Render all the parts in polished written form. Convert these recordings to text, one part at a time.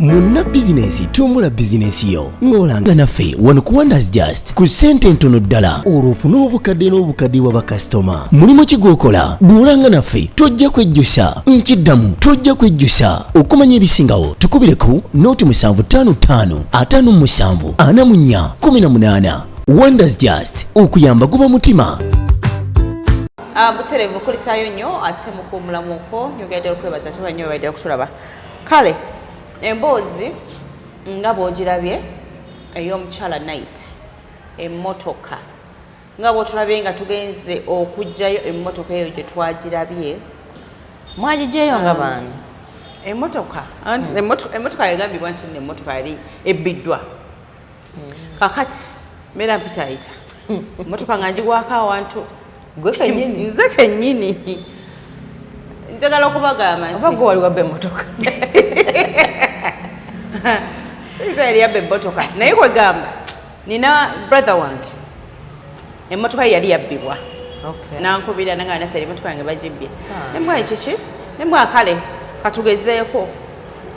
Munna bizinesi tumbula bizinesi yo ng'olanga naffe wano ku Wonders Just ku ssente ntono ddala olw'ofuna obukadde n'obukadde wa bakasitoma. Mulimu ki gw'okola bw'olanga naffe tojja kwejjusa nkiddamu tojja kwejjusa okumanya ebisingawo tukubire ku nooti 755 57 44 18. Wonders Just okuyamba guba mutima. Buterevu kulisayo nnyo ate mukuumulamu okwo nyogedde okwebaza tubanye baidde okutulaba kale emboozi nga bw'ogirabye ey'omukyala night emmotoka nga bw'otulabye nga tugenze okugjayo emmotoka eyo gye twagirabye mwagijjayo nga bani emmotoka yagambibwa nti emmotoka yali ebbiddwa kakati mera mpitayita emmotoka nga njigwako awantu gwe kennyini nze kennyini njagala okubagamba nti oba gwe wali wabba emmotoka sinza yali yabba emmotoka naye kwegamba nina brother wange emmotoka yali yabbibwa nankubira nanga nasala emmotoka yange bagibbye nembwayi kiki nembwa kale katugezeeko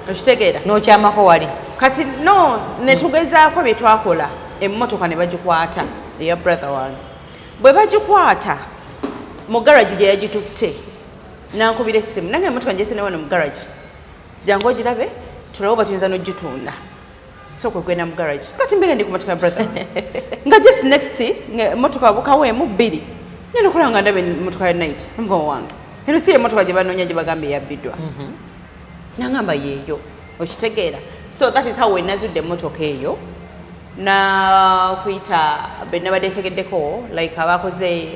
okitegeera n'okyamako wali kati no netugezaako bye twakola emmotoka ne bagikwata eya brother wange bwe bagikwata mu garage gye yagitutte nankubira essimu nange emmotoka ngyese newano mu garage jangu ogirabe tulabe oba tuyinza n'ogitunda so kwegenda mu garage kati mbeera ndi ku motoka ya brother nga just next emmotoka bukawo emu bbiri ngenda okola nga ndabe emmotoka ya night mugabo wange eno si emmotoka gye banoonya gye bagamba eyabbiddwa nangamba yeeyo okitegeera so that is how we nazudde emmotoka eyo na kuyita benna badetegeddeko like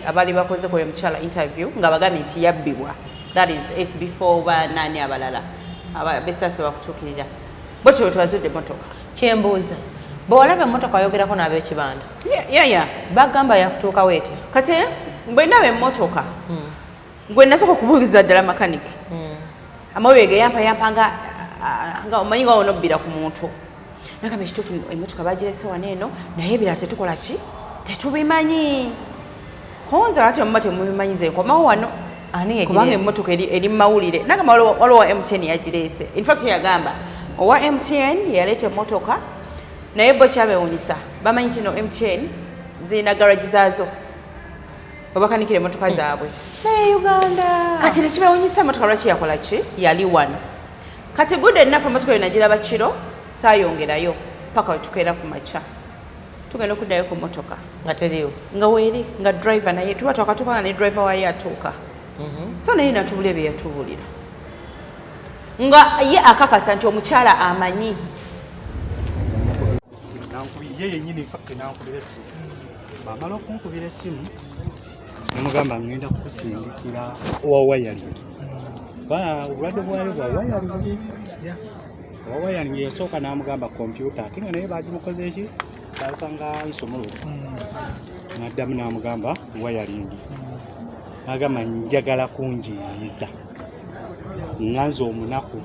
abali bakoze ku mukyala interview nga bagambye nti yabbibwa that is before banani abalala abesase bakutuukirira bwetyo bwe twazudde emmotoka kyembuuza bw'olaba emmotoka ayogerako n'ab'ekibanda yeah bagamba yakutuuka weetya kati bwe ndaba emmotoka gwe nasooka okubuuliza ddala makaniki amawulire yampa nga omanyi nga wonobbira ku muntu nagamba ekituufu emmotoka bagirese wano eno naye ebirala tetukola ki tetubimanyi konza ate muba temubimanyi ze nkomawo wano kubanga emmotoka eri mumawulire nagamba waliwo wa MTN yagireese infact yagamba owa MTN yaleeta emmotoka naye bo kyabewunyisa bamanyi kino MTN zirina garagi zaazo babakanikira emmotoka zaabwe naye Uganda kati nekibewunyisa emmotoka lwaki yakola ki yali wano kati gude ennaffe emmotoka yo nagiraba kiro saayongerayo paka wetukeera ku makya tugenda okuddayo ku mmotoka nga teriwo nga weeri nga driver naye tuba twakatuuka ne driver waayo atuuka so naye natubula ebyo yatubuulira nga ye akakasa nti omukyala amanyi ye yennyini nankubira essimu bamala okunkubira essimu nemugamba ngenda kukusindikira owa wayalingi obulwadde bwayo bwa wayalingi wayalingi yasooka namugamba kompyuta ate nga naye bagimukoze eki basanga nsomolo naddamu namugamba wayalingi nagamba njagala kunjiyiza nganza omunaku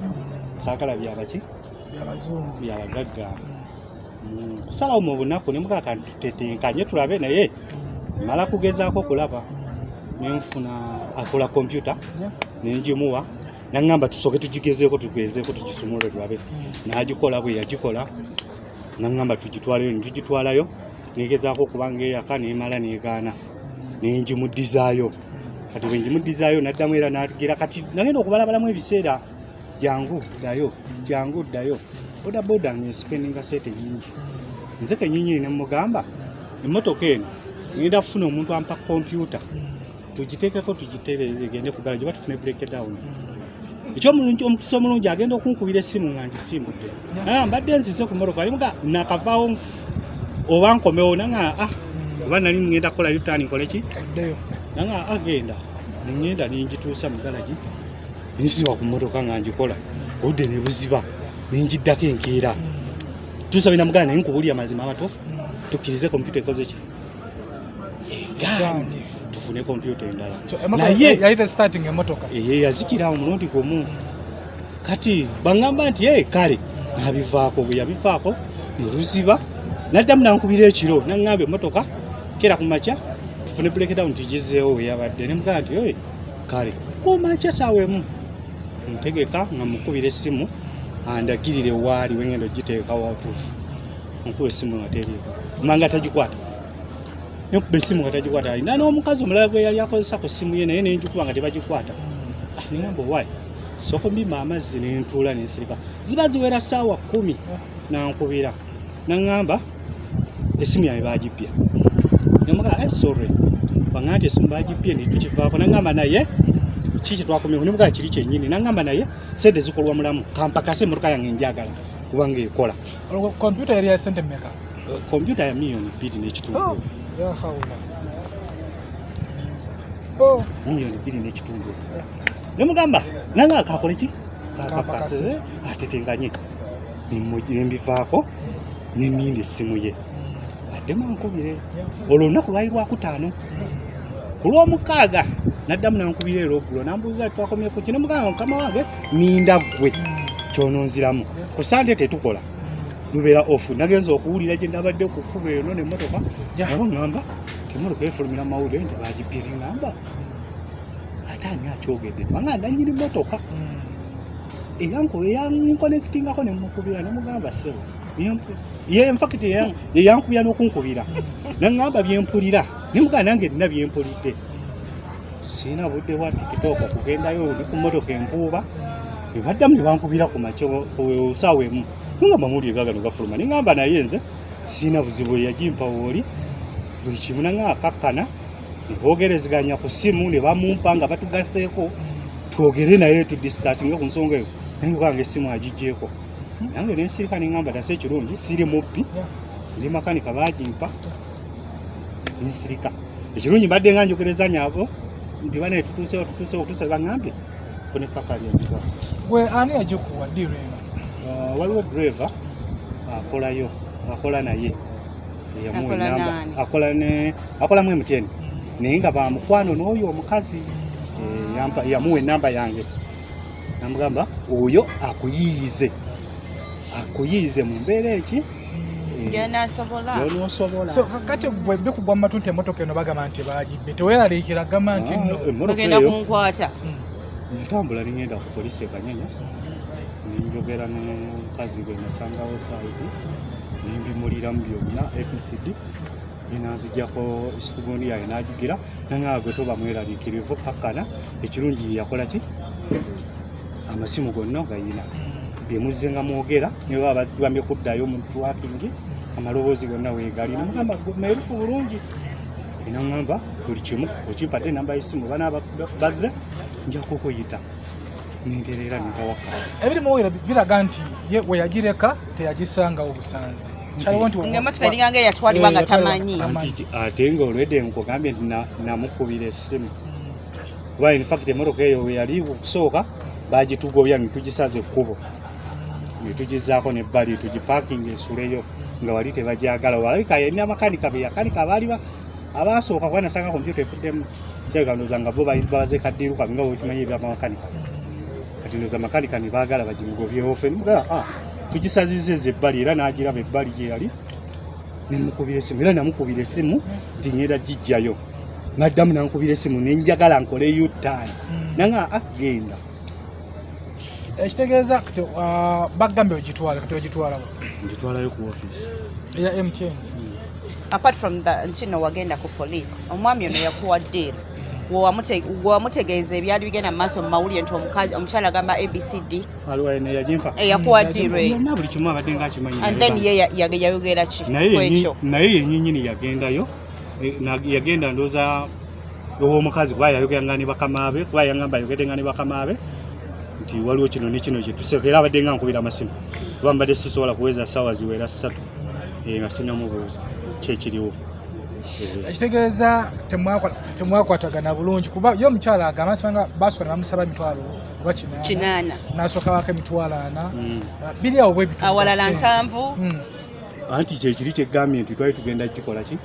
saakala byabaki byabagagga kusalawo mu bunaku nemukaka tutetenkanye tulabe naye mala kugezaako kulaba nenfuna akola kompyuta nenjimuwa nangamba tusooke tugigezeeko tugisumule tulabe nagikola bwe yagikola nangamba tugitwalayo netugitwalayo negezaako okubanga eyaka nemala negaana nenjimuddizaayo kati bwenjimuddizaayo naddamu era nagira kati nagenda okubalabalamu ebiseera jangu ddayo bodaboda ngesipendinga seete nyingi nze kenyinyini nemugamba emmotoka eno ngenda kufuna omuntu ampa kompyuta tugiteekeko tugitereze egende ku gala gye batufune breakdown omukisa omulungi agenda okunkubira essimu nga ngisimbudde mbadde nzize ku mmotoka alimuga nakavaawo oba nkomewo nanga oba nali ngenda kukola yutani nkoleki nanga agenda nengenda nengituusa mu galagi nenzisiba ku mmotoka nga ngikola obudde ne buziba nengiddako enkeera tusabe namugana naye nkubulya mazima amatuufu tukkirize kompyuta ekoze ki egaanye tufune kompyuta endala naye yayita starting emmotoka yazikira omulundi gumu kati bangamba nti kale nabivaako bwe yabivaako neruziba naddamu nankubira ekiro naŋŋamba emmotoka kera ku makya tufune breakdown tugizeewo weyabadde nemugamba nti kale ku makya saawa emu ntegeka nga mukubira essimu andagirire waali wengendo giteeka watuufu nkuba essimu nga teriiko manga tagikwata nkuba essimu nga tagikwata alina n'omukazi omulala gwe yali akozesa ku ssimu ye naye nenjikuba nga tebagikwata ningamba owaayi sooka mbimba amazzi nentuula nensirika ziba ziwera ssaawa 10 nankubira naŋŋamba essimu yawe bagibbya nemugaa sorry baŋŋamba nti essimu bagibbye nitukivaako naŋŋamba naye kiki twakomyewo nemugaa kiri kyennyini naŋŋamba naye sente zikolwa mulamu kampakase emmotoka yange njagala kubanga ekola kompyuta yali ya sente mmeka kompyuta ya miliyoni 2 n'ekitundu miliyoni 2 n'ekitundu nemugamba nange akakole ki kampakase atetenganye nembivaako neninda essimu ye addemu ankubire olwo olunaku lwali lwakutaano ku lw'omukaaga naddamu nankubira era oggulo nambuuza twakomyeku ki nemugamba mukama wange ninda ggwe kyononziramu ku sande tetukola lubeera ofu nagenza okuwulira gye nabadde ku kkubo eno nemmotoka abo ŋŋamba emmotoka efulumira mawulire nti bagibbye neŋŋamba ate ani akyogedde tubanga nanyini mmotoka eyankonekitingako nemukubira nemugamba sebo infacti yeyankubira n'okunkubira naŋŋamba byempulira nemugaa nange nina byempulidde siina budde bwa tikitooko kugendayo ndi ku mmotoka enkuuba nebaddamu nebankubira ku makyo saawa emu nongamba muli egagano gafuluma neŋŋamba naye nze siina buzibu yagimpa wooli buli kimu naŋŋa akakkana neboogerezeganya ku ssimu ne bamumpa nga batugaseeko twogere naye tudisikasinge ku nsonga eyo naye kubanga essimu agigjeeko nange nensirika neŋŋamba tase ekirungi siri mubbi ndi makanika bagimpa nensirika ekirungi mbadde nga njogereza nyabo nti bana tutuusewo baŋŋambye fune kakali enjika gwe ani agikuwa ddiiro eno waliwo driver akolayo akola naye akolamu emuteni naye nga bamukwano n'oyo omukazi yamuwa enamba yange namugamba oyo akuyiize mu mbeera eki gyonosobola so kati gwe bikugwa mu matu nti emmotoka eno bagamba nti bagibbe teweeraliikira gamba nti bagenda kunkwata ntambula ningenda ku polisi ekanyanya ninjogera n'omukazi gwe nasangawo saidi nimbimuliramu byonna ABCD inazijjako situgundi yaye nagigira naŋŋaa gwe toba mweraliikirivu kakkana ekirungi yakola ki amasimu gonna gayina byemuzze nga mwogera ne baba bagambye kuddayo mu twakingi amaloboozi gonna weegali namugamba meerufu bulungi inaŋŋamba buli kimu okimpadde enamba y'essimu bana bazze nja kukuyita nintereera nintawakala ebirimu biraga nti ye we yagireka teyagisangawo busanzi kyaliwo nti emmotoka eringanga eyatwalibwa nga tamanyi ate nga olwedde nkugambye nti namukubira essimu kuba infact emmotoka eyo we yali okusooka bagitugobya nitugisaza ekkubo netugizaako nebbali tugipakinga esuleyo nga wali tebajagala walabika yalina amakanika beyakanika abaali abasooka kuba nasanga kompyuta efuddemu kyegandoza nga bo baze kaddiruka nga wekimanyi ebyamakanika kati ndoza makanika nebaagala bagimugobyewo fe tugisazizeza ebbali era n'agiraba ebbali gye yali nemukubira essimu era namukubira essimu nti ngenda gijjayo naddamu nankubira essimu nenjagala nkole yuttaani nanga agenda ekitegeeza kati bagambye ogitwala kati ogitwalawo ngitwalayo ku ofiisi eya MTN apart from that ntino wagenda ku police omwami ono yakuwa ddeero wamutegeeza ebyali bigenda mu maaso mu mawulire nti omukyala agamba ABCD yakuwa ddeero eyo buli kimu abadde nga akimanyi and then ye yayogera ki kwekyo naye yennyini yagendayo yagenda ndooza ow'omukazi kuba yayogera nga ne bakamaabe kuba yangamba ayogedde nga ne bakamaabe nti waliwo kino ne kino kyetuseeko era abadde nga nkubira amasimu kuba mbadde sisobola kuweza ssaawa ziwera 3 nga sinnamubuuza kyekiriwo ekitegeeza temwakwatagana bulungi kuba ye omukyala agamba sibanga basooka ne bamusaba emitwalo oba 8 n'asooka wako emitwalo 4 biri awo bwe bitu awalala 7 anti kyekiri kyegambye nti twali tugenda gikola ki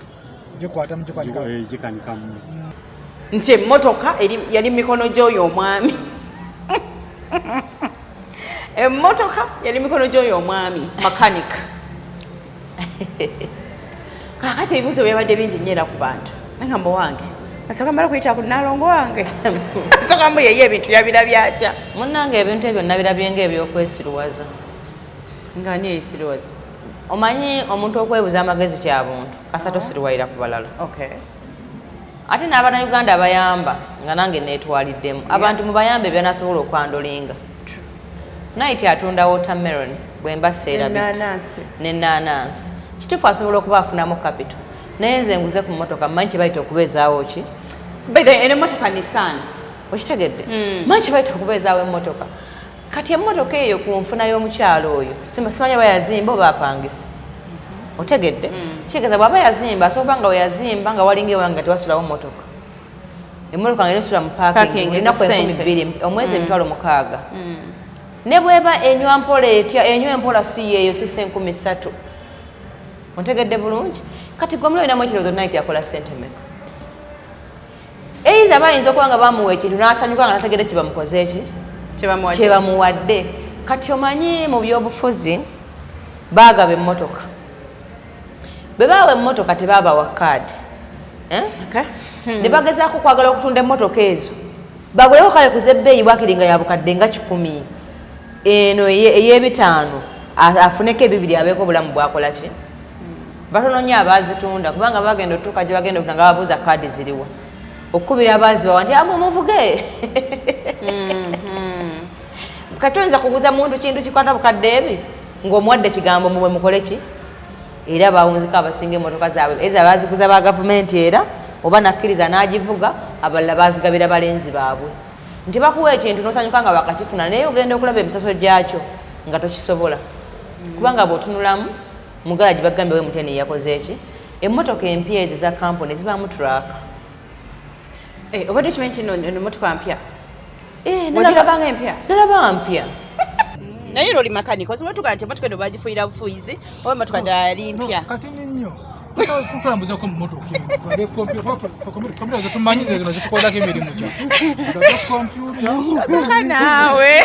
gikanikamu nti emmotoka yali mikono gy'oyo omwami emmotoka yali mikono gy'oyo omwami makanika kakati ebibuuzo byabadde bingi nnyo era ku bantu nagamba wange asooka mbala kuyita ku nalongo wange asooka mbu yeye ebintu yabirabye atya munnange ebintu ebyo nabirabye ng'ebyokwesiruwaza ngani eyisirwazi omanyi omuntu okwebuza amagezi kya buntu kasatu siriwayira ku balala okay ate n'Abannayuganda abayamba nga nange neetwaliddemu abantu mubayambe byanasobola okwandolinga naiti atunda watermelon bwemba seera n'ennaanansi kituufu asobola okuba afunamu capital naye nze nguze ku mmotoka mmanyi kyebayita okubeezaawo ki ene emmotoka Nissan okitegedde manyi kyebayita okubeezaawo emmotoka kati emmotoka eyo ku nfuna y'omukyalo oyo simanyi bayazimba oba apangisa otegedde kitegeeza bw'aba yazimba asobola nga weyazimba nga walinga ewange nga tewasulawo mmotoka emmotoka nga nesula mu parking erinaku 2,000 omwezi emitwalo 6 ne bweba enywa mpola etya enywa empola si yeeyo si 3,000 otegedde bulungi kati gwe mulio inamu ekirowoozo naiti akola ssente mmeka eiza bayinza okuba nga bamuwa ekintu n'asanyuka nga nategedde kyebamukoze eki kyebamuwadde kati omanyi mu byobufuzi baagaba emmotoka bwe baawa emmotoka tebaabawa kaadi ne bagezaako kwagala okutunda emmotoka ezo baguleko kale kuze ebbeeyi bwakiringa ya bukadde nga 1,000 eno ey'ebitaano afuneko ebibiri abeeko obulamu bwakola ki batono nnyo abaazitunda kubanga bagenda otuuka gye bagenda okutunda nga babuuza kaadi ziriwa okukubira abaazibawa nti muvuge kati oyinza kuguza muntu kintu kikwata bukadde ebi ng'omuwadde kigambo mubwe mukole ki era bawunziko abasinga emmotoka zaabwe eza baaziguza ba gavumenti era oba nakkiriza n'agivuga abalala baazigabira balenzi baabwe nti bakuwa ekintu n'osanyuka nga bakakifuna naye ogenda okulaba emisoso gyakyo nga tokisobola kubanga bw'otunulamu mugalaji bagambye we muteni yakoze eki emmotoka empya ezo za kampuni zibaamu turaka obadde kimanyi kino emmotoka mpya nalabanga empya nalaba mpya naye oli makanika osobola tugaa nti emmotoka eno bagifuuyira bufuuyizi oba emmotoka ddala yali mpya kati nnyo tutambuzako mu motoka kompyuta zetumanyize zino zitukolako emirimu kyaka naawe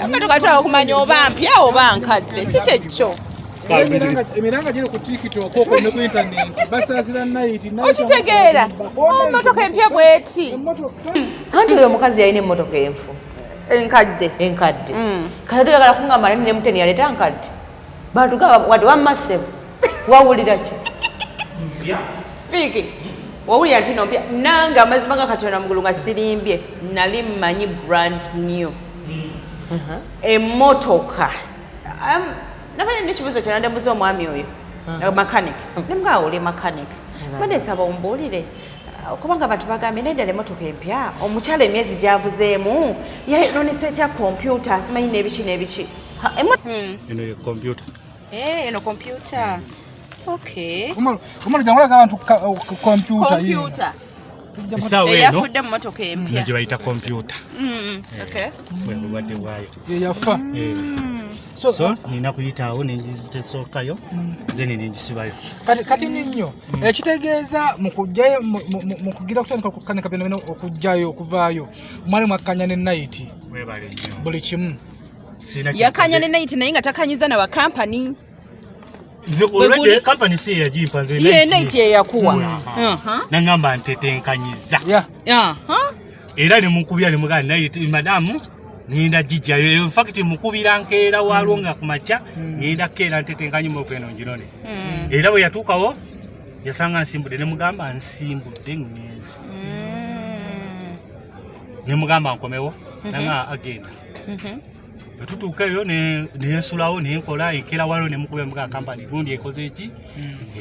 emmotoka tutala okumanya oba mpya oba nkadde si kyekyo emiranga giri ku tiktok okwo ne ku intaneti basaasira nayiti okitegeera emmotoka empya bweti anti oyo omukazi yalina emmotoka enfu enkadde kati tuyagala kungamba nani ne muteni yaleeta nkadde batugaba wadde wammasebo wawulira ki fiiki wawulira nti nompya nange amazima ga katonda mugulu nga sirimbye nali mmanyi brand new emmotoka nabane nekibuuzo kyona ndembuza omwami oyo makanik nemugaa oli makanik banesaba ombuulire kubanga abantu bagambye naye ddala emmotoka empya omukyala emyezi gyavuzeemu yanonesa etya kompyuta simanyi n'ebiki n'ebiki eno ye kompyuta eno kompyuta okay omwana jangulaga abantu kompyuta eyafudde mu mmotoka empya gye bayita kompyuta bwebulwadde bwayo yafa so nina kuyitaawo nengisookayo zeni nengisibayo kati nnyo ekitegeeza mukugira kutandika kukanika byonna okujjayo okuvaayo mwali mwakkanya ne nayiti webale nnyo buli kimu yakanya ne nayiti naye nga takanyiza na bakampani nze olwedde kampani si yagimpa nze ye nayiti yeyakuwa nangamba ntetenkanyiza era nemukubira nemugana nayiti madamu ngenda jijjayo infacti mukubira nkeera waalwo nga kumakya ngenda keera ntetenkanye moko eno njirone era bwe yatuukawo yasanga nsimbudde nemugamba nsimbudde ngenzi nemugamba nkomewo nanga agenda tutuuka eyo nensulawo nenkola enkeera waalwo nemukuba emuga kampani gundi ekoze eki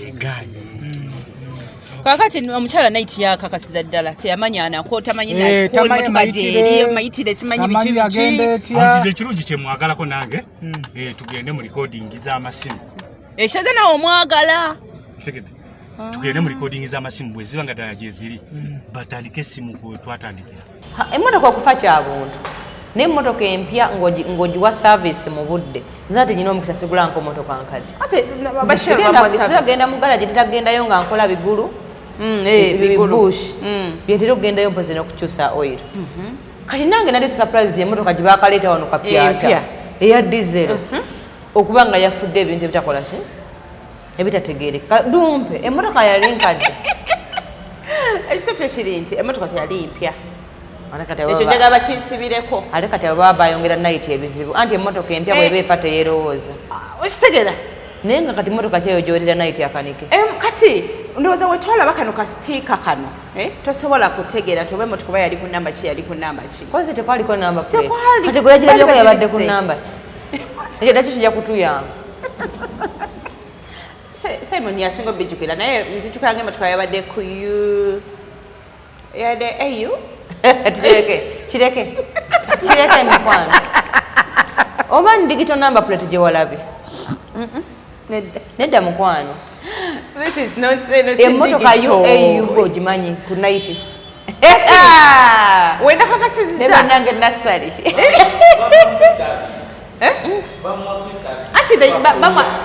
eganye kakati omukyala nayiti yakakasiza ddala teyamanya anako tamanyi nakomotoka gyeri mayitire simanyi biki biki anti ekirungi kyemwagalako nange tugende mu recording z'amasimu eshaze nawe omwagala tugende mu recording z'amasimu bwe ziba nga ddala gye ziri batandike essimu kwe twatandikira emmotoka okufa kya buntu naye emmotoka empya ng'ogiwa service mu budde nze ate nyina omukisa sigula nko mmotoka nkadde siragenda mu galaji titagendayo nga nkola bigulu bibush byetera okugendayo mpozi n'okukyusa oil kati nange nali surprise emmotoka gye bakaleeta wano kapyata eya diesel okuba nga yafudde ebintu ebitakola ki ebitategeereka dumpe emmotoka yali nkadde ekisefyo kiri nti emmotoka teyali mpya ekyo njagala bakinsibireko ate kati abo baba bayongera night ebizibu anti emmotoka empya bweba efa teyeerowooza okitegeera naye nga kati mmotoka kyeyo gyolira night akanike kati ndowooza wetwalaba kano kasitiika kano tosobola kutegeera nti oba emmotoka oba yali ku namba ki yali ku namba ki kozi tekwaliko namba Tekwali. kati gwe yagirabyeko yabadde ku namba ki ekyo nakyo kijja kutuyamba Simon yasinga obijjukira naye nzijukira ng'emmotoka yabadde ku yadde au kireke mikwano oba ni digital number plate gye walabye nedda mukwano emmotoka uau gwogimanyi ku night wenda kakasiziza nebannange nassali Actually,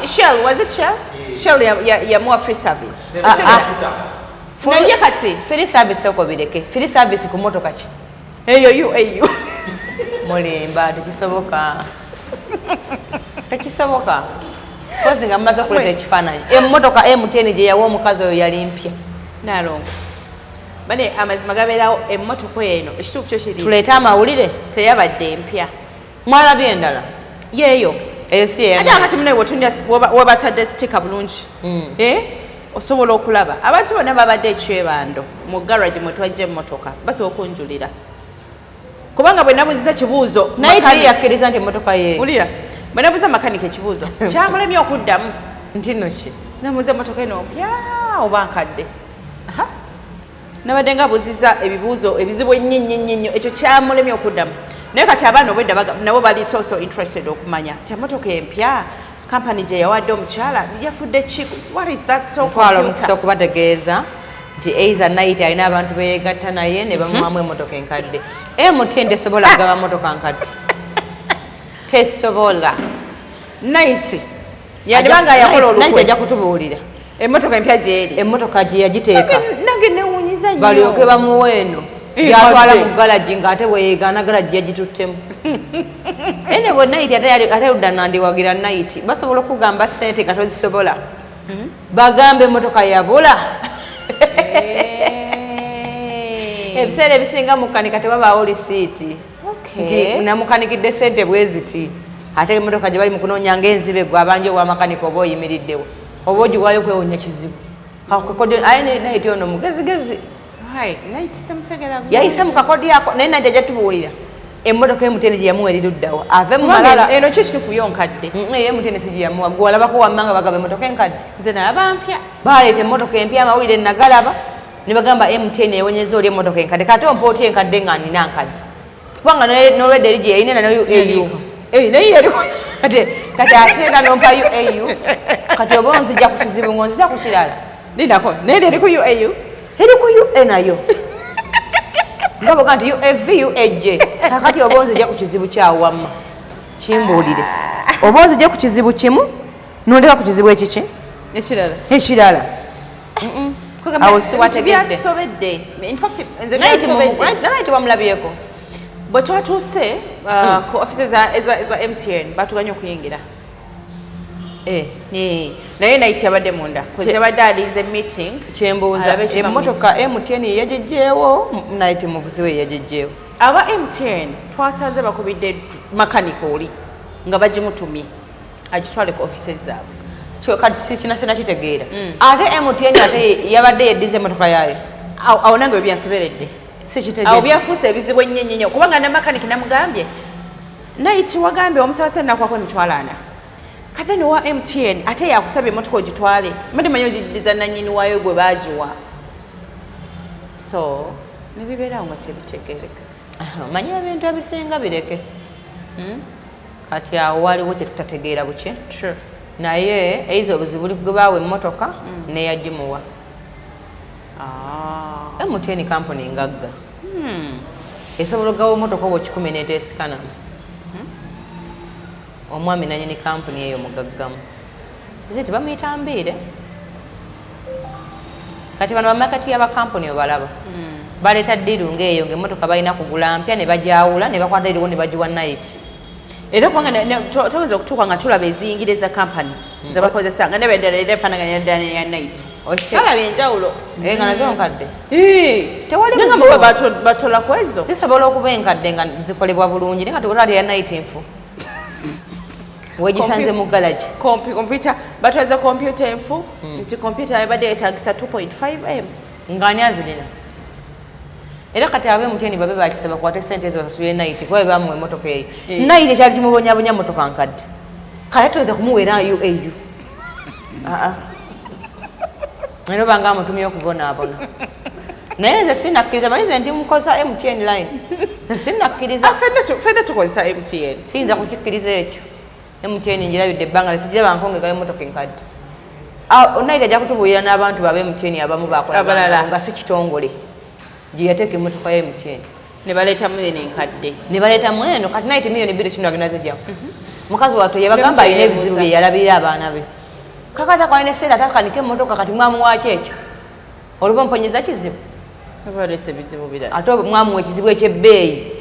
Shell, was it Shell? Shell, yeah, more free service. Naye kati free service oko bireke free service ku motoka ki eyo mulimba tekisoboka kozi nga mmaze okuleta ekifaananyi emmotoka M10 gye yawa omukazi oyo yali mpya nalongo bane amazima gabeerawo emmotoka eno ekituufu kyo kiri tuleete amawulire teyabadde mpya mwalabye endala yeeyo eyo si ate akati munaye webatadde sitika bulungi osobola okulaba abantu bonna babadde ekyebando mu garage mwe twajja emmotoka basobola okunjulira kubanga bwe nabuziza kibuuzo naye yakkiriza nti emmotoka ye ulira bwe nabuza makanika ekibuuzo kyamulemye okuddamu ntino ki namuza emmotoka eno mpya oba nkadde nabadde nga buziza ebibuuzo ebizibu ennyo ekyo kyamulemye okuddamu naye kati abaana obwedda nabo bali so interested okumanya nti emmotoka empya kampani gye yawadde omukyala yafudde ki what is that so twala omukisa okubategeeza nti eiza night alina abantu beyegatta naye ne bamuwamu emmotoka enkadde M10 tesobola kugaba mmotoka nkadde tesobola night yandibanga yakola olukwe ajja kutubuulira emmotoka empya gyeri emmotoka gye yagiteeka nange newunyiza nnyo balyoke bamuwa eno gyatwala mu galagi ng'ate bweyegaana galagi yagituttemu ene bwe night ate ludda nandiwagira night basobola okugamba ssente nga tozisobola bagambe emmotoka yabula ebiseera ebisinga mukanika tewabaawo lisiiti nti namukanikidde ssente bwe ziti ate emmotoka gye bali mu kunoonya ng'enzibe gwe abanja owamakanika oba oyimiriddewo oba ogiwaayo kwewonya kizibu aye night ono mugezigezi yayise mu kakodi ako naye najja jatubuulira emmotoka emutene gye yamuwa eriruddawa ave mu malala eno kyo kituufu yo nkadde emutene si gye yamuwa gwe walabako wammanga bagamba emmotoka enkadde nze nalaba mpya baleeta emmotoka empya amawulire nagalaba ne bagamba MTN ewonyeza oli emmotoka enkadde kati ompa otya enkadde nga nina nkadde kubanga n'olwedda eri gye yalina nayo kati ate nga nompa UAU kati oba onzija ku kizibu ng'onzija ku kirala linako naye eri ku UAU eri ku UA nayo nga boga nti UAG kakati oba onzija ku kizibu kyawamma kimbuulire oba onzija ku kizibu kimu nondeka ku kizibu ekiki ekirala awo siwategedde naye tiwamulabyeko bwe twatuuse ku office za MTN batuganya okuyingira naye night yabadde munda yabadde alinze meeting kyembuuza emmotoka MTN yagejjeewo night muvuzi we yagejjeewo aba MTN twasanze bakubidde makanika oli nga bagimutumye agitwale ku offices zaabwe kati kinasena kitegeera ate MTN ate yabadde yeddiza emmotoka yaayo awo nange webyansoberedde awo byafuuse ebizibu ennyo kubanga ne makaniki namugambye night wagambye omusabase nakwako emitwalo 4 kati nowa MTN ate yakusabye emmotoka ogitwale mati manyi ogiddiza nannyini waayo gwe baagiwa so nebibeerawo nga tebitegereka manyi ebintu ebisinga bireke kati awo waliwo kyetutategeera buke naye eizo obuzibu bwe baawa emmotoka neyagimuwa MTN company ngagga esobola okugawa emmotoka oba kikumi neteesikanamu omwami nanyini kampuni eyo mugaggamu ziti bamuyita Mbiire kati bano bamakati y'abakampuni obalaba baleeta ddiiru ng'eyo ng'emmotoka balina kugula mpya ne bajawula ne bakwata eriwo ne bagiwa night era kubanga togeza okutuuka nga tulaba eziyingire za kampani zebakozesa nga nebendera era efaanaganya ddala ya night Sala byenjawulo. Nga nazo nkadde. Tewali nga batola kwezo. Zisobola okuba enkadde nga zikolebwa bulungi naye kati olwali ya night nfu. Wegisanze mu garage. Computer batwaza computer enfu nti computer yabadde etagisa 2.5M. Ngani azirina. Era kati abe muteni babe bakisaba kwate sente ezo zasubye night kwa bamu emotoka eyo. Night ekyali kimubonya motoka nkadde. Kale tuweza kumuwera UAU. Nero banga amutumye okubona abona. Naye nze sinakkiriza manyize ndi mukosa MTN line. Nze sinakkiriza. Fedde tukozesa MTN. Siyinza kukikkiriza ekyo. MTN njirabidde ebbanga lisijja bankongega emotoka enkadde. Night ajja kutubuulira n'abantu babe MTN abamu bakola nga si kitongole. Gye yateeka emotoka ya MTN. Ne baleeta mwene enkadde. Ne baleeta mweno kati night milioni 2 agenda zijjamu. Mukazi wattu yabagamba alina ebizibu bye yalabirira abaana be. Kakata kwa nesera atakanike emotoka kati mwamuwaki ekyo. Oluba mponyeza kizibu. Abalese bizibu bira. Ate mwamuwa ekizibu ekyebbeeyi.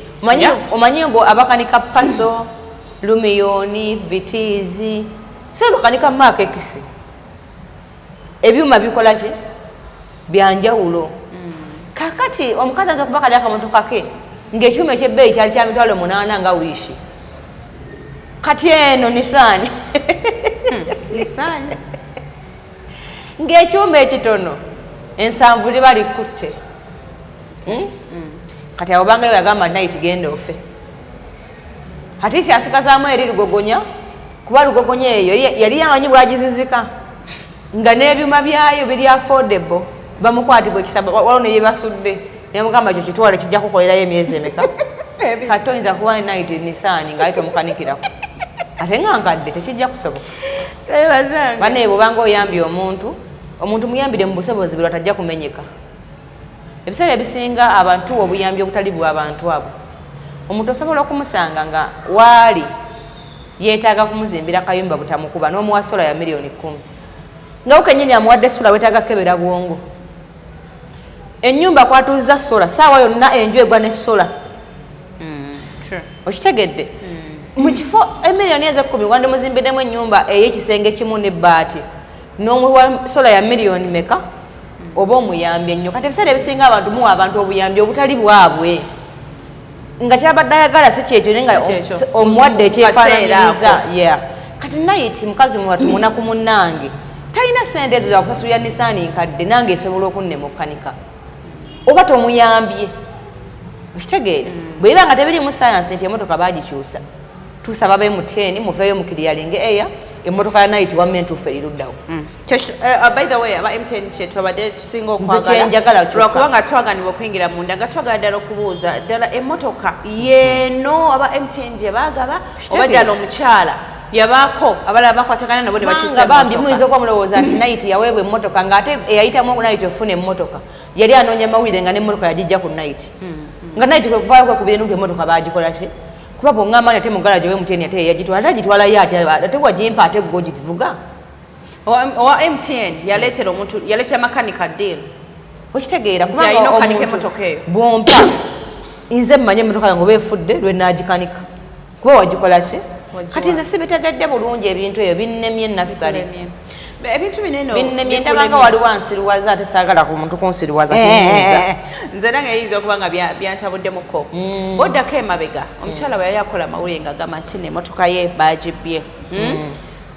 Omanyi mbo abakanika Paso, Lumioni, Vitizi. Sebo kanika Makekisi. Ebyuma bikola ki? Byanjawulo. Kakati omukazi aza kubaka lyaka motoka ke ng'ekyuma ekyebbeeyi kyali kya mitwalo 8 nga wiishi. Kati eno Nissan. Nissan. Ng'ekyuma ekitono ensanvu libali kutte. Kati abo banga yagamba night genda ofe. Hati kyasikazaamu eri lugogonya kuba lugogonya eyo yali yamanyi bwagizizika nga n'ebyuma byayo biri affordable bamukwatibwa ekisaba waliwo ne byebasudde naye mugamba ekyo kitwale kijja kukolerayo emyezi emeka kati oyinza kuba night Nissan ng'ayita omukanikirako ate nga nkadde tekijja kusoboka banaye bwobanga oyambye omuntu muyambire mu busobozi bwe atajja kumenyeka ebiseera ebisinga abantu obuyambi obutali bw'abantu abo omuntu osobola okumusanga nga waali yeetaaga kumuzimbira kayumba butamukuba n'omuwa sola ya milioni 10 nga ukenyini amuwadde sola weetaaga kebera bwongo ennyumba kwatuuza sola saawa yonna enju egwa ne sola okitegedde mu kifo emiliyoni eza 10 wande muzimbiddemu ennyumba ey'ekisenge kimu n'ebbaati n'omuwa sola ya miliyoni meka oba omuyambi ennyo kati ebiseera ebisinga abantu muwa abantu obuyambi obutali bwabwe nga kyabadde ayagala si kyekyo naye nga omuwadde ekyefaananyiriza kati night mukazi munaku munnange talina sente ezo zakusasulira Nissan nkadde nange esobola okunnemukkanika oba tomuyambye okitegeera bweba nga tebiri mu sayansi nti emotoka bagikyusa tusaba be MTN muveeyo mu clearing eya emotoka ya night wamme entuufu eriruddawo. By the way aba MTN kyetwabadde tusinga okwagala lwakubanga twaganibwa okuyingira munda nga twagala ddala okubuuza ddala emotoka yeeno aba MTN gye baagaba oba ddala omukyala yabaako abalala bakwatagana nabo ne bakyusa bambi muyinza okwamulowooza nti night yaweebwa emmotoka ng'ate eyayitamu night ofuna emmotoka yali anoonya mawulire nga n'emmotoka yagijja ku night nga night kwekuvaayo kwekubire nti emmotoka baagikola ki kuba bw'oŋŋamba nti ate mu garaji we MTN ate yagitwala atagitwalayo ate wagimpa ate gwe ogivuga owa MTN yaleetera omuntu yaleetera makanika deal okitegeera kubanga okanika emmotoka eyo bwompa nze mmanye emmotoka yange oba efudde lwe naagikanika kuba wagikola ki kati nze sibitegedde bulungi ebintu ebyo binnemye nassale ebintu binnemye ndabanga waliwo ansiruwaza ate saagala ku muntu kunsiruwaza nze nange eyinza okuba nga byantabuddemukko boddako emabega omukyala bwe yali akola mawulire nga agamba nti n'emmotoka ye baagibbye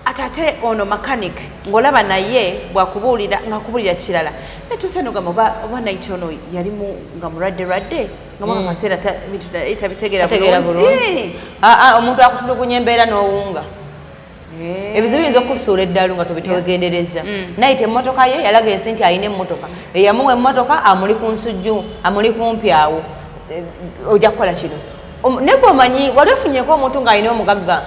ate ono mechanic ng'olaba naye bwakubuulira ng'akubuulira kirala netuuse nogamba oba naiti ono yalimu nga mulwadde nga mwaka kaseera tabitegeera bulungi omuntu akutulugunya embeera n'owunga ebizibu biyinza okusuula eddalu nga tubitegendereza naite emmotoka ye yalaga ensi nti alina emmotoka eyamuwa emmotoka amuli ku nsujju amuli kumpi awo ojja kukola kino naye gwomanyi wali ofunyeko omuntu ng'alina omugagga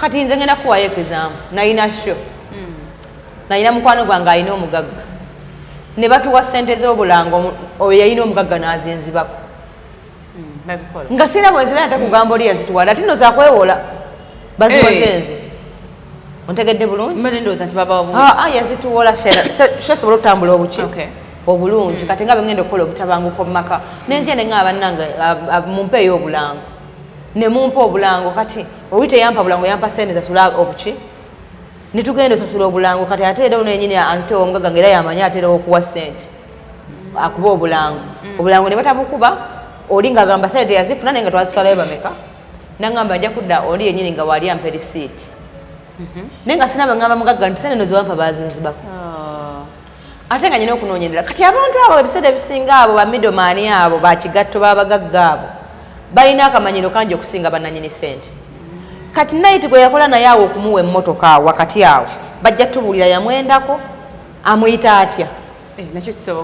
kati nze ngenda kuwayo ekizambu nalina sho nalina mukwano gwange alina omugagga ne batuwa ssente z'obulango oyo yalina omugagga n'azinzibako nga sina bwenzira ate kugamba oli yazituwala ate no zakwewola baziwaze nze ontegedde bulungi yazituwola shesobola okutambula obuki obulungi kati nga bengenda okukola obutabanguko mu maka nenze nenga bannange mumpe ey'obulango ne mumpa obulango kati oli teyampa bulango yampa sente zasula obuki netugenda osasula obulango kati ateera ono yenyini atewa omugaga ngera yamanya ateera okuwa ssente akuba obulango obulango ne batabukuba oli ng'agamba sente yazifuna naye nga twazitwalayo bameka nangamba ajja kudda oli yenyini nga wali ampa erisiiti naye nga sina bagamba mugagga nti sente no ziwampa bazinzibako ate nga nyina okunoonyerera kati abantu abo ebiseera ebisinga abo bamidomaani abo bakigatto babagagga abo balina akamanyiro kangi okusinga bannanyini ssente kati naiti gwe yakola naye awo okumuwa emmotoka awo wakati awo bajja tubuulira yamwendako amuyita atya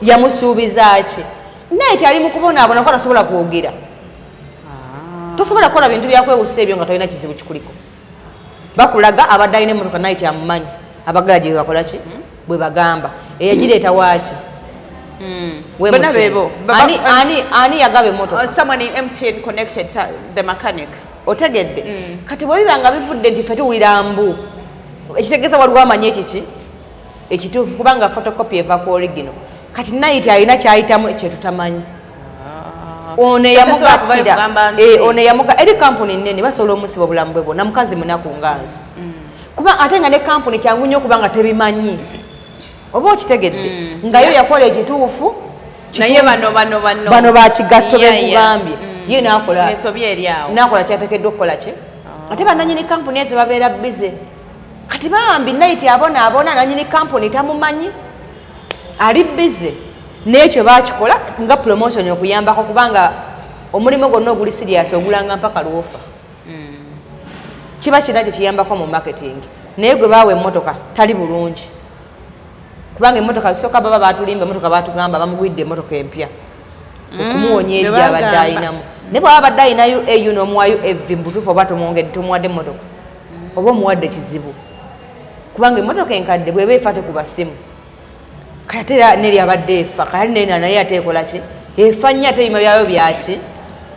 yamusuubiza ki naiti ali mu kubonaabona ko tasobola kwogera tosobola kukola bintu byakwewusa ebyo nga tolina kizibu kikuliko bakulaga abadde alina emmotoka naiti amumanyi abagala gye bakola ki bwe bagamba eyagireeta waaki ani yagaba emmotoka otegedde kati bwe bibanga bivudde nti ffe tuwulira mbu ekitegeeza waliwo amanyi ekiki ekituufu kubanga photocopy eva ku original kati naiti alina kyayitamu ekyetutamanyi ono eyamuga eri kampuni nnene basobola omusiba obulamu bwe bwonna mukazi munaku nganzi kuba ate nga ne kampuni kyangu nnyo kubanga tebimanyi oba okitegedde nga yo yakola ekituufu naye bano bakigatto bekugambye ye nakola kyatekeddwa okukola ki ate bananyini kampuni ezo babeera bize kati bambi naiti abonaabona nanyini kampuni tamumanyi ali bize nekyo bakikola nga promotion okuyambako kubanga omulimu gwonna oguli sirias ogulanga mpaka lwofa kiba kina kyekiyambako mu marketing naye gwe baawa emmotoka tali bulungi kubanga emmotoka zisooka baba batulimba emmotoka batugamba bamugwidde emmotoka empya okumuwonya eri abadde ayinamu naye bwaba abadde ayinayo eyo n'omuwayo evi mubutuufu oba tomuwadde emmotoka oba omuwadde kizibu kubanga emmotoka enkadde bweba efa tekuba ssimu kati ate neri abadde efa kati nena naye ate ekola ki efa nnyo ate ebima byayo byaki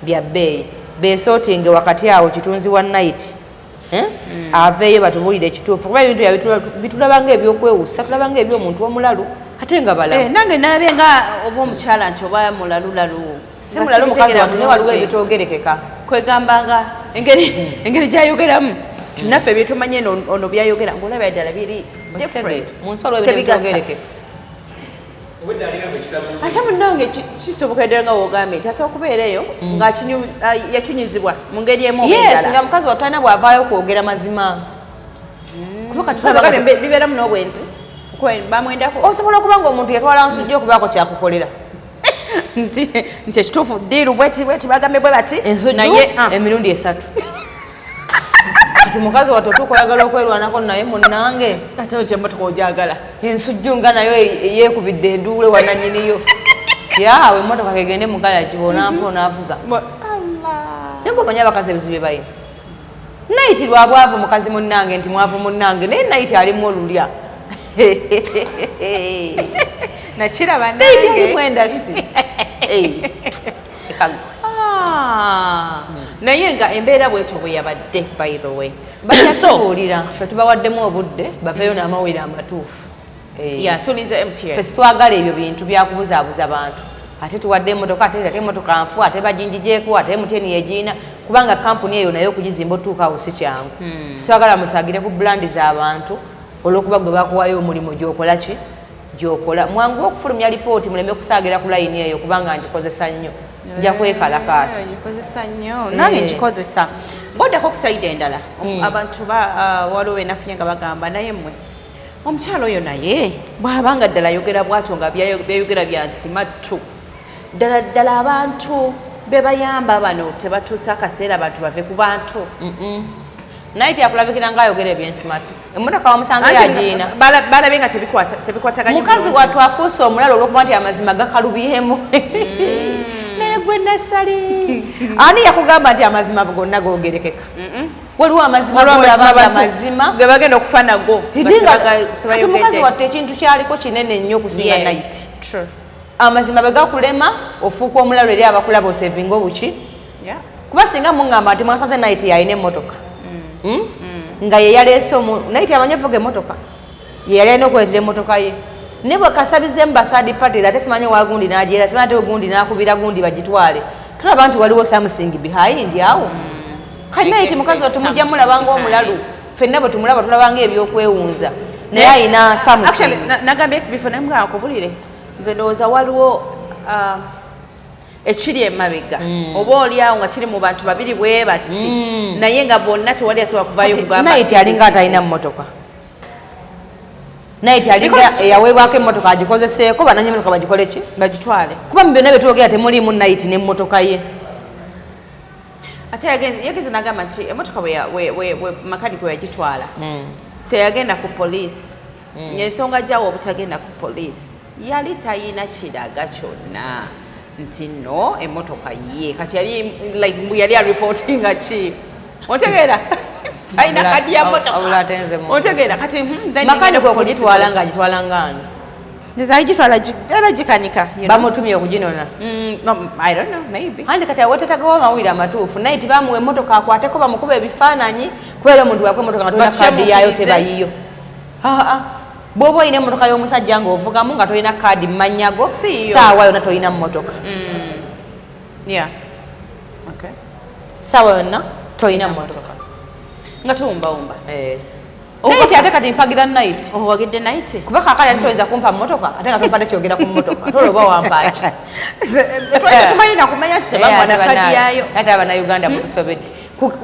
bya bbeeyi besootinge wakati awo kitunzi wa night aveeyo batubuulire ekituufu kuba ebintu bitulabanga ebyokwewusa tulabanga ebyomuntu omulalu ate nga balamu nange nalabye nga oba omukyala nti oba mulalulalu si mulalu mukazi wange naye waliwo ebitoogerekeka kwegambanga engeri gyayogeramu naffe byetumanye ono byayogera ngaolaba ddala biri munsi waliwo ebitoogerekeka ate munange kisoboka ddala nga wogambye nti asobola okubeera eyo nga yakinyizibwa mu ngeri emu yes nga mukazi watalina bwavaayo okwogera mazima bibeeramu n'obwenzi bamwendako osobola okuba nga omuntu yatwala nsujja okubaako kyakukolera nti ekituufu diiru bweti bagambe bwe bati naye emirundi 3 kati mukazi wattu otuuka oyagala okwerwanako naye munnange ate nti emmotoka ogyagala ensujju nga nayo yeekubidde enduule wananyiniyo yaawe emmotoka kegende mugalaji bonampa onaavuga naye gomanya abakazi ebizibu bye balina naiti lwabwavu mukazi munnange nti mwavu munnange naye naiti alimu olulya nakiraba nangeendasi naye nga embeera bweto bwe yabadde by the way bajatubuulira fe tubawaddemu obudde baveeyo n'amawulire amatuufu tulinze MTN fe situwagala ebyo bintu byakubuzaabuza bantu ate tuwadde emmotoka ate emmotoka nfu ate baginjijeeko ate MTN yegiina kubanga kampuni eyo naye okugizimba otuuka awo si kyangu situwagala musagire ku bulandi z'abantu olwokuba gwe bakuwayo omulimu gyokola ki gyokola mwangu okufulumya lipooti muleme kusaagira ku layini eyo kubanga ngikozesa nnyo nja kwekalakaasi ngikozesa nnyo nange ngikozesa boddako okusaida endala abantu waliwo benafunye nga bagamba naye mmwe omukyalo oyo naye bwabanga ddala ayogera bwatyo nga byayogera byansimattu ddala ddala abantu bebayamba bano tebatuusa akaseera abantu bave ku bantu naye kyakulabikira ngaayogera ebyensimatu emmotoka wamusanze yagiina balabye nga tebikwataganye mukazi wattu afuuse omulalo olwokuba nti amazima gakalubyemu naye gwe nassali ani yakugamba nti amazima gonna googerekeka waliwo amazima golabanga amazima ge bagenda okufa nago kati mukazi wattu ekintu kyaliko kinene nnyo okusinga naiti amazima bwe gakulema ofuuka omulalo eri abakulaba osevinga obuki kuba singa muŋŋamba nti mwasanze naiti yalina emmotoka nga ye yaleese naiti amanye vuga emmotoka ye yali alina okuletera emmotoka ye ne bwe kasabizemu basaadi parties ate simanyi wagundi n'agyera simanyi ate gundi n'akubira gundi bagitwale tulaba nti waliwo something behind awo kati naiti mukazi wattu mujja mulaba ngaomulalu ffenna bwe tumulaba tulabanga ebyokwewunza naye ayina actually nagambye SB4 nemugamba akubulire nze ndowooza waliwo ekiri emabega oba oliawo nga kiri mu bantu babiri bwe bati naye nga bonna tewali asobola kuvaayo kugambanaye alinga atalina mmotoka naye alinga eyaweebwako emmotoka agikozeseeko bananyemmotoka bagikole ki bagitwale kuba mu byonna byetwogera temuliimu nayiti n'emmotoka ye ate yageze nagamba nti emmotoka makanika we yagitwala teyagenda ku poliisi ensonga gyawo obutagenda ku poliisi yali tayina kiraga kyonna nti no emmotoka ye kati yali aripotinga ki otegeera talina kadi ya mmotoka otegeera kati makanika okugitwala ng'agitwala ngaani agitwala gikanika bamutumye okuginona I don't know maybe andi kati awetetagawo amawulire amatuufu naye tibamuwa emmotoka akwateko bamukuba ebifaananyi kubera omuntu wakwa emmotoka nga tolina kaadi yaayo tebayiyo bw'oba olina emmotoka y'omusajja ng'ovugamu nga tolina kaadi mu mannyago saawa yonna tolina mmotoka saawa yonna tolina mmotoka nga tuwumbawumba naye ate kati mpagira night owagidde night kuba kakali ate toyinza kumpa mmotoka ate nga tompadde kyogera ku mmotoka tola oba wampaaki tumanyi nakumanya kitebamwana kadi yaayo ate abannayuganda mukusobedde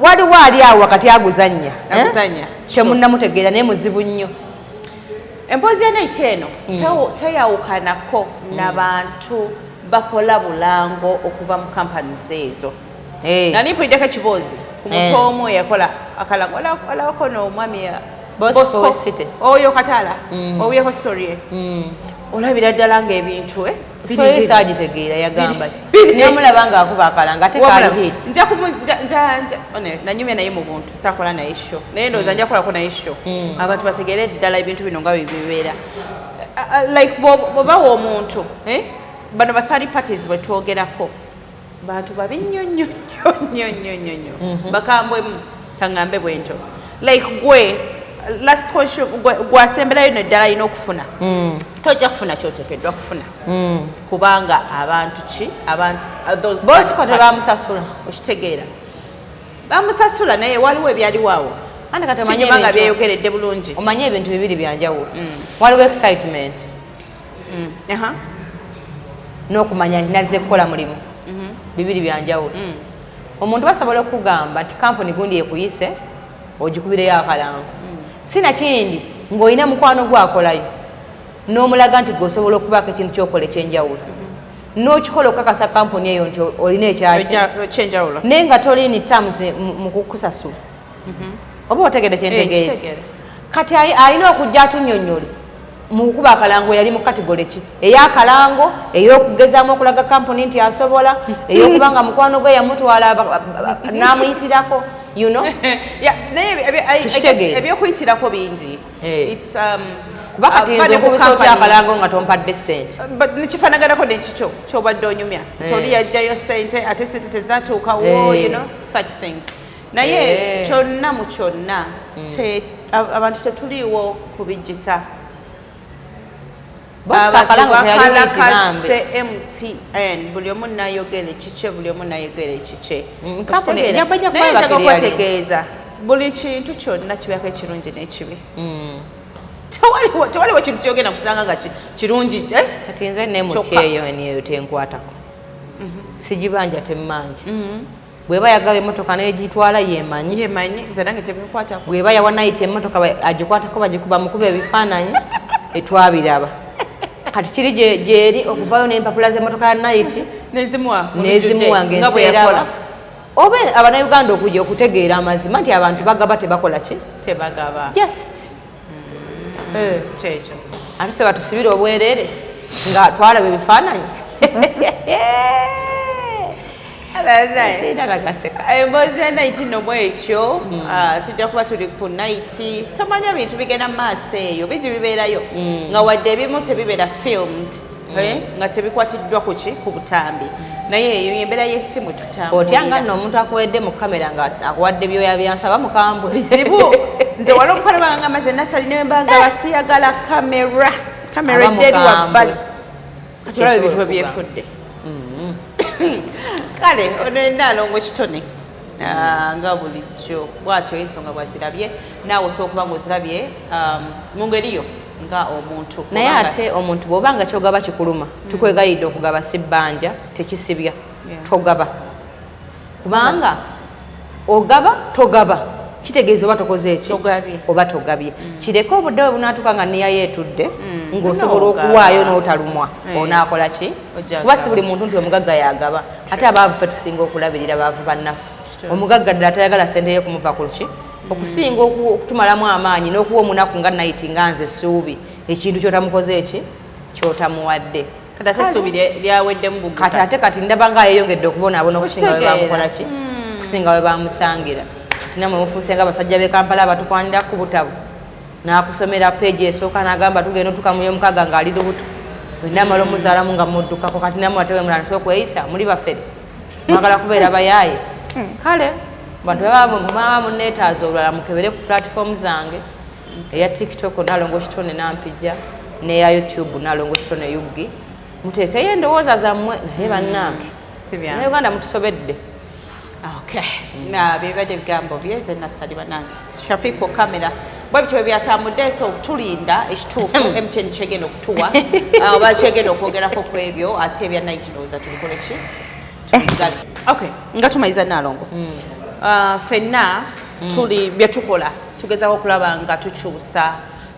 waliwo ali awo wakati aguzannya kyemunnamutegeera naye muzibu nnyo emboozi ya night eno teyawukanako n'abantu bakola bulango okuva mu companies ezo nani mpuliddeko ekiboozi ku muntu omu yakola akalango olabako n'omwami oyo kataala owuyeko story ye olabira ddala ng'ebintu agitegeera yagamba nemulaba nga akuba akalanga ate kali nanyumya naye mu buntu sakola naye sho naye ndowooza nja kukolako naye sho abantu bategeere ddala ebintu bino nga bwebibeera like bwobawa omuntu bano ba third parties bwe twogerako bantu babi nnyo nnyo nnyo nnyo nnyo nnyo bakambwemu kaŋŋambe bwento like gwe last question gwasemberayo neddala alina okufuna tojja kufuna kyoteekeddwa kufuna kubanga abantu ki bosiko tebamusasula okitegeera bamusasula naye waliwo ebyaliwaawo kinyuma nga byeyogeredde bulungi omanye ebintu bibiri byanjawulo waliwo excitement n'okumanya nti nazze kukola mulimu bibiri byanjawulo omuntu basobola okugamba nti kampuni gundi ekuyise ogikubireyo akalango sinakindi ng'olina mukwano gwakolayo n'omulaga nti gweosobola okubaako ekintu kyokola ekyenjawulo n'okikola okukakasa kampuni eyo nti olina ekyenjawulo naye nga tolini terms mu kukusasula oba otegedde kyentegeeza kati alina okujja atunnyonnyole mu kuba akalango yali mu kategole ki ey'akalango ey'okugezaamu okulaga kampuni nti asobola ey'okubanga mukwano gwe yamutwala n'amuyitirako ebyokuyitirako bingi kuba kati nze okubisa otya akalango nga tompadde sente nekifanaganako nekikyo kyobadde onyumya toli yajjayo sente ate sente tezatuukawo such things naye kyonna mu kyonna abantu tetuliiwo kubijjisa bakalakase MTN buli omu nayogera ekikye buli omu nayogera ekikye naye njaga okwetegeeza buli kintu kyonna kibeeko ekirungi n'ekibi tewaliwo kintu kyogenda kusanga nga kirungi kati nze nemutyeyo eyo tenkwatako sigibanja temmanja bweba yagaba emmotoka negitwala yemanyi nze nange tebikwatako bweba yawa nayiti emmotoka agikwatako bagikuba mukuba ebifaananyi etwabiraba kati kiri gyeri okuvayo n'empapula z'emmotoka ya nayiti nezimuwa ng'enseeraba oba abannayuganda okujja okutegeera amazima nti abantu bagaba tebakola ki tebagaba just kyekyo ate ffe batusibire obwereere nga twalaba ebifaananyi emboozi ya naiti nomu ekyo tujja kuba tuli ku naiti tomanya bintu bigenda mu maaso eyo bingi bibeerayo nga wadde ebimu tebibeera filmed nga tebikwatiddwa kuki ku butambi naye eyo embeera y'essimu tutambulira otya nga nno omuntu akuwedde mu kamera nga akuwadde byoya byansaba mukambwe bizibu nze wali omukwano banga maze nasali nembanga basiyagala kamera edderi wabbali kati olaba ebintu bwe byefudde kale ono enaalongo kitone nga bulijjo bw'atyo ensonga bwazirabye naawe osobola okuba ng'ozirabye mu ngeri yo nga omuntu naye ate omuntu bw'obanga kyogaba kikuluma tukwegayidde okugaba si bbanja tekisibya togaba kubanga ogaba togaba kitegeeza oba tokoze eki oba togabye kireke obudde bwe bunaatuuka nga niya yeetudde ng'osobola okuwaayo n'otalumwa onaakola ki kuba si buli muntu nti omugagga yagaba ate abaavu ffe tusinga okulabirira baavu bannaffe omugagga ddala tayagala ssente ye kumuva ku ki okusinga okutumalamu amaanyi n'okuwa omunaku nga nayiti nga nze essuubi ekintu kyotamukoze eki kyotamuwadde kati ate essuubi lyaweddemu bugu kati ate kati ndaba nga yeyongedde okubonaabona okusinga we bamukola ki okusinga we bamusangira namwe mufuuse nga abasajja b'e Kampala abatukwanira ku butabo n'akusomera peegi esooka n'agamba tugenda otukamuyo mukaga ng'ali lubuto wenna amala omuzaalamu nga muddukako kati namwe ate we mulandisa okweyisa muli bafere mwagala kubeera bayaaye kale bantu baba munneetaaza olulala mukebere ku platform zange eya tiktok nalongo kitone nampijja neya youtube nalongo kitone yuggi muteekeyo endowooza zammwe naye bannange naye uganda mutusobedde byebadde ebigambo byeze nassali bannange shafiiko kamera bwe bityo byatambudde so tulinda ekituufu mtn kyegenda okutuwa oba kyegenda okwogerako ku ebyo ate ebya night ndowooza tubikole ki tubigale nga tumayiza nalongo ffenna tuli byetukola tugezaho okulaba nga tukyusa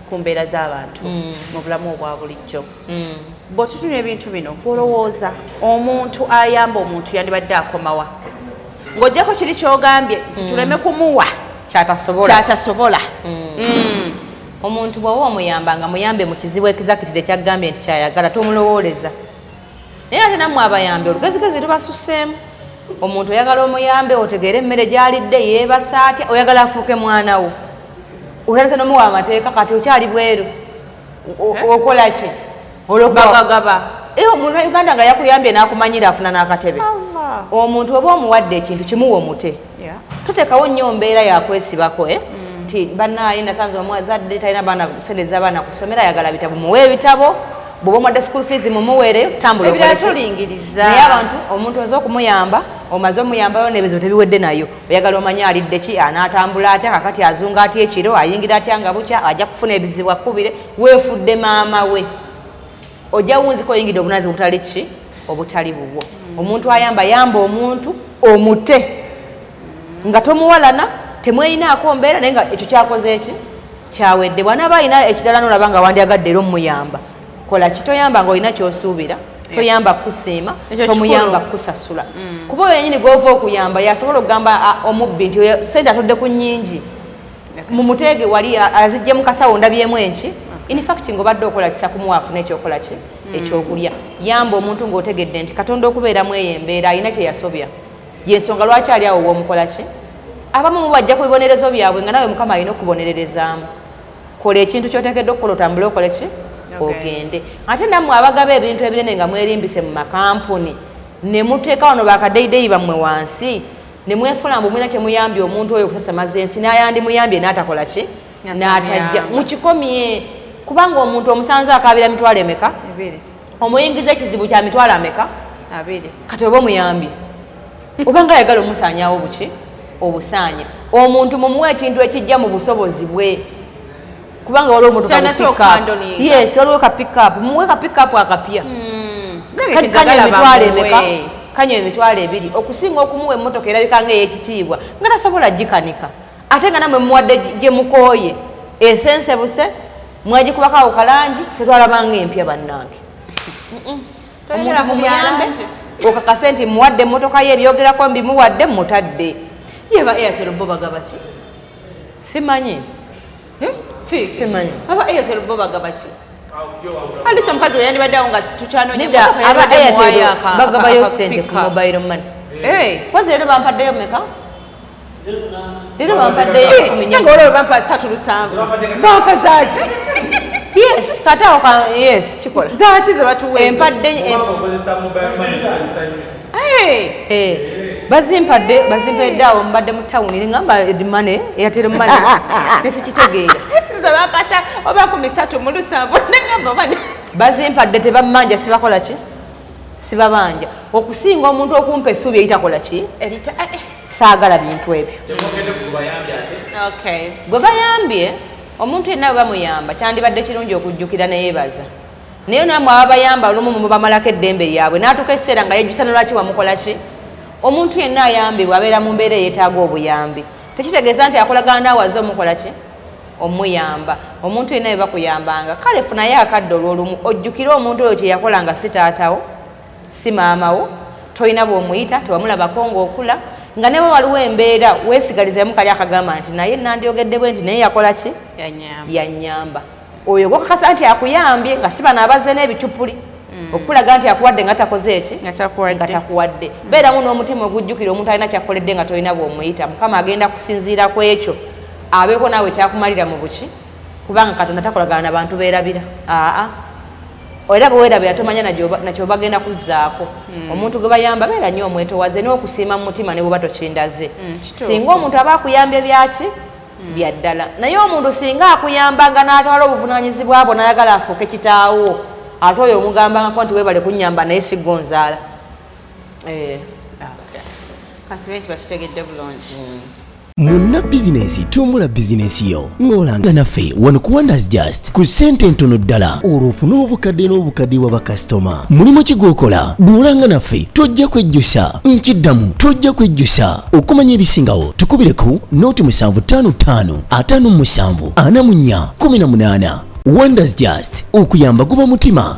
ku mbeera z'abantu mu bulamu obwa bulijjo bw'otutunya ebintu bino bw'olowooza omuntu ayamba omuntu yandibadde akomawa ng'ojjako kiri ky'ogambye nti tuleme kumuwa kyatasobola omuntu bw'oba omuyamba nga muyambe mu kizibu ekizakitire kyaggambye nti kyayagala tomulowooleza naye ate nammwe abayambi olugezigezi tubasuseemu omuntu oyagala omuyambe otegeere emmere gy'alidde yeebasa atya oyagala afuuke mwana wo otalese n'omuwa amateeka kati okyali bweru okola ki olwokubagagaba omuntu wa uganda nga yakuyambye n'akumanyira afuna n'akatebe omuntu oba omuwadde ekintu kimuwa omute tuteekawo nnyo mbeera yakwesibako nti bannaaye nasanze omwazadde talina baana sente z'abaana kusomera ayagala bitabo muwe ebitabo bw'oba omuwadde school fees mumuweere tambula ebiratuliingiriza naye abantu omuntu oza okumuyamba omaze omuyambayo n'ebizibu tebiwedde nayo oyagala omanye alidde ki anaatambula atya kakati azunga atya ekiro ayingira atya nga bukya ajja kufuna ebizibu akubire weefudde maama we ojja wunzika oyingidde obunazi obutali ki obutali bubwo omuntu ayamba yamba omuntu omute nga tomuwalana temweyinaako mbeera naye nga ekyo kyakoze eki kyawedde bw'anaaba alina ekirala n'olaba nga wandyagadde era omuyamba kola kitoyamba ng'olina ky'osuubira toyamba kusiima tomuyamba kusasula kuba oyo yenyini gw'ova okuyamba yasobola okugamba omubbi nti sente atodde ku nnyingi mumuteege wali azijje mu kasawo ndabyemu enki infact ng'obadde okola kisa kumuwaafu n'ekyokola ki ekyokulya yamba omuntu ng'otegedde nti katonda okubeeramu eyo embeera alina kye yasobya yensonga lwaki ali awo w'omukola ki abamu mubajja ku bibonerezo byabwe nga nawe mukama alina okubonererezaamu kola ekintu ky'oteekedde okukola otambule okole ki ogende ate nammwe abagaba ebintu ebinene nga mwerimbise mu makampuni ne muteeka wano bakadeideyi bammwe wansi ne mwefuna mbu mwina kye muyambye omuntu oyo okusasamaza ensi n'ayandi muyambye n'atakola ki n'atajja mukikomye kubanga omuntu omusanze akabira mitwalo emeka omuyingiza ekizibu kya mitwalo ameka kati oba omuyambye obanga ayagala omusaanyawo buki obusaanya omuntu mumuwa ekintu ekijja mu busobozi bwe kubanga waliwo omuntu waliwo ka pickup muwe ka pickup akapya kanywa emitwalo emeka kanywa emitwalo 2 okusinga okumuwa emmotoka erabika nga ey'ekitiibwa nga tasobola gikanika ate nga namwe muwadde gye mukooye esense buse mwagikubako awo kalangi ffe twalabanga empya bannange omuntu mumuyambe okakase nti muwadde emmotoka ye ebyogerako mbimuwadde mutadde yeba Airtel bo bagaba ki simanyi simanyi aba Airtel bo bagaba ki alisa mukazi we yandibadde awo nga tukyanoonya aba Airtel bagabayo sente ku mobile money kwazi leero bampaddeyo meka leero bampaddeyo 10 nga olwo bampa 3 bampa zaaki yes kati awo yes kikola zaaki ze batuweeza empadde bazimpadde awo mbadde mu tawuni ngamba edimane Airtel money nesikitegeera zabapasa oba 3 mu 7 nengamba bane bazimpadde tebammanja sibakola ki sibabanja okusinga omuntu okumpa essuubi eyitakola ki saagala bintu ebyo. Gwe bayambye omuntu yenna we bamuyamba kyandibadde kirungi okujjukira neyeebaza naye namwe ababayamba olumu mubamalako eddembe lyabwe n'atuuka ekiseera nga yejjusa nolwaki wamukola ki. Omuntu yenna ayambibwa abeera mu mbeera eyeetaaga obuyambi tekitegeeza nti akolagana naawe aze omukola ki omuyamba. Omuntu yenna we bakuyambanga kale funayo akadde olwolumu ojjukire omuntu oyo kyeyakolanga si taatawo si maamawo tolina bw'omuyita tewamulabako ng'okula nga ne bwe waliwo embeera weesigalizemu kali akagamba nti naye nandyogedde bwe nti naye yakola ki yannyamba. Oyo gwokakasa nti akuyambye nga si bano abazze n'ebicupuli okulaga nti akuwadde nga takoze eki nga takuwadde. Beeramu n'omutima ogujjukira omuntu alina kyakkoledde nga tolina bw'omuyita Mukama agenda kusinziira ku ekyo abeeko naawe kyakumalira mu buki kubanga Katonda takolagana na bantu beerabira era bwe weerabira tomanya nakyo bagenda kuzzaako. Omuntu gwe bayamba beera nnyo omwetowaze n'okusiima mu mutima ne bweba tokindaze. Singa omuntu aba akuyambye byaki bya ddala naye omuntu singa akuyambanga n'atwala obuvunaanyizibwa bwo n'ayagala afuuke kitaawo ate oyo omugambangako nti weebale kunnyamba naye siggonzaala. Kasibe nti bakitegedde bulungi. Munna bizinesi tumbula bizinesi yo ng'olanga naffe wano ku Wonders Just ku ssente ntono ddala olwofuna obukadde n'obukaddiwa bakasitoma. Mulimu ki gw'okola duulanga naffe tojja kwejjusa nkiddamu tojja kwejjusa okumanya ebisingawo tukubire ku nooti 755 57 44 18. Wonders Just okuyamba guba mutima.